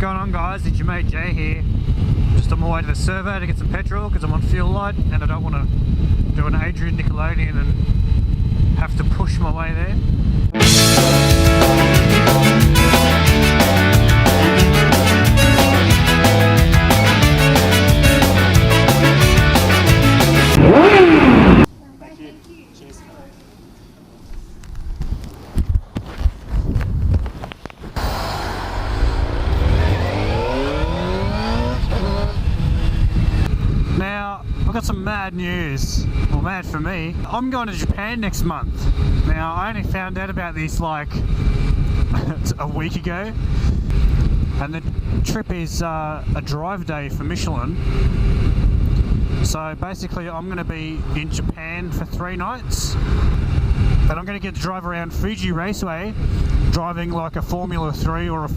going on, guys? It's your mate Jay here. Just on my way to the servo to get some petrol because I'm on fuel light and I don't want to do an Adrian Nickelodeon and have to push my way there. Thank you. Cheers. Now, I've got some mad news. Well, mad for me. I'm going to Japan next month. Now, I only found out about this like a week ago. And the trip is a drive day for Michelin. So basically I'm going to be in Japan for 3 nights. And I'm going to get to drive around Fuji Raceway, driving like a Formula 3 or a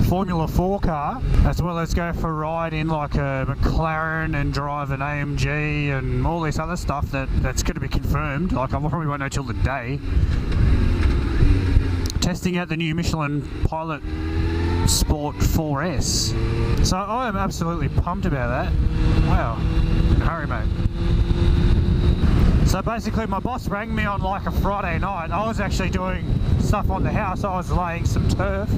Formula 4 car, as well as go for a ride in like a McLaren and drive an AMG and all this other stuff that's going to be confirmed. Like I probably won't know till the day. Testing out the new Michelin Pilot Sport 4S. So I am absolutely pumped about that. Wow. Hurry, mate. So basically my boss rang me on like a Friday night. I was actually doing stuff on the house. I was laying some turf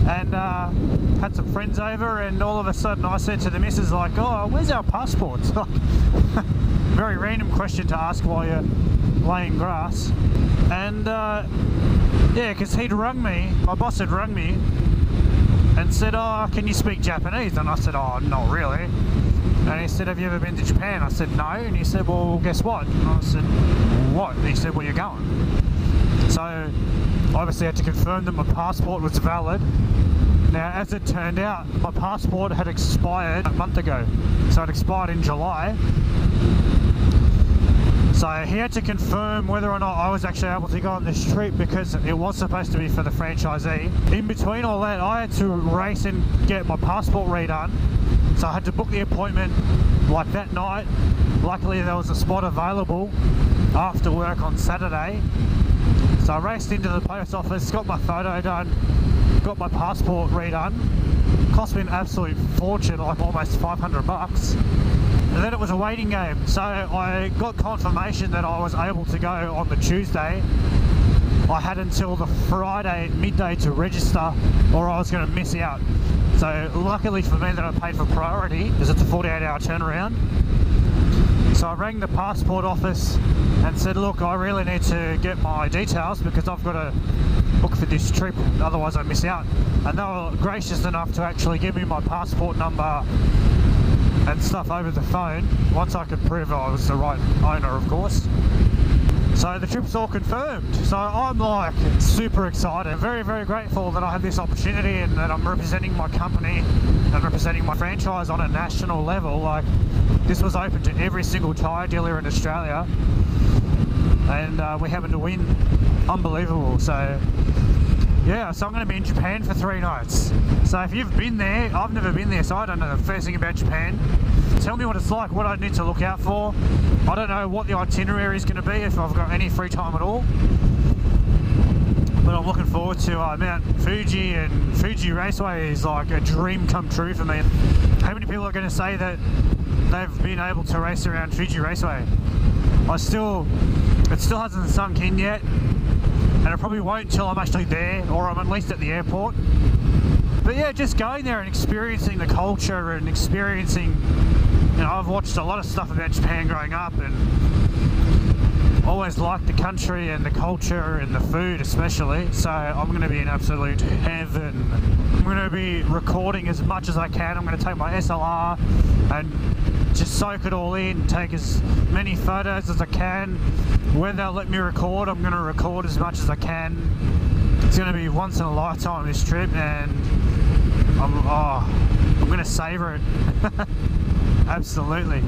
and had some friends over, and all of a sudden I said to the missus like, oh, where's our passports? Very random question to ask while you're laying grass. And yeah, because he'd rung me, my boss had rung me and said, oh, can you speak Japanese? And I said, oh, not really. And he said, have you ever been to Japan? I said, no. And he said, well, guess what? And I said, what? And he said, well, you're going. So obviously I had to confirm that my passport was valid. Now, as it turned out, my passport had expired a month ago. So it expired in July. So he had to confirm whether or not I was actually able to go on this trip, because it was supposed to be for the franchisee. In between all that, I had to race and get my passport redone. So I had to book the appointment like that night. Luckily there was a spot available after work on Saturday. So I raced into the post office, got my photo done, got my passport redone. Cost me an absolute fortune, like almost 500 bucks. And then it was a waiting game. So I got confirmation that I was able to go on the Tuesday. I had until the Friday at midday to register, or I was going to miss out. So luckily for me that I paid for priority, because it's a 48-hour turnaround. So I rang the passport office and said, look, I really need to get my details because I've got to book for this trip, otherwise I miss out. And they were gracious enough to actually give me my passport number and stuff over the phone, once I could prove I was the right owner, of course. So the trip's all confirmed. So I'm like super excited, very, very grateful that I have this opportunity and that I'm representing my company and representing my franchise on a national level. Like, this was open to every single tyre dealer in Australia, and we happened to win. Unbelievable. So yeah, so I'm going to be in Japan for 3 nights. So if you've been there, I've never been there, so I don't know the first thing about Japan. Tell me what it's like, what I need to look out for. I don't know what the itinerary is going to be, if I've got any free time at all. But I'm looking forward to Mount Fuji, and Fuji Raceway is like a dream come true for me. How many people are going to say that they've been able to race around Fuji Raceway? It still hasn't sunk in yet. And it probably won't until I'm actually there, or I'm at least at the airport. But yeah, just going there and experiencing the culture and experiencing, you know, I've watched a lot of stuff about Japan growing up and always liked the country and the culture and the food especially. So I'm going to be in absolute heaven. I'm going to be recording as much as I can. I'm going to take my SLR and just soak it all in, take as many photos as I can. When they'll let me record, I'm going to record as much as I can. It's going to be once in a lifetime, this trip, and I'm going to savour it. Absolutely.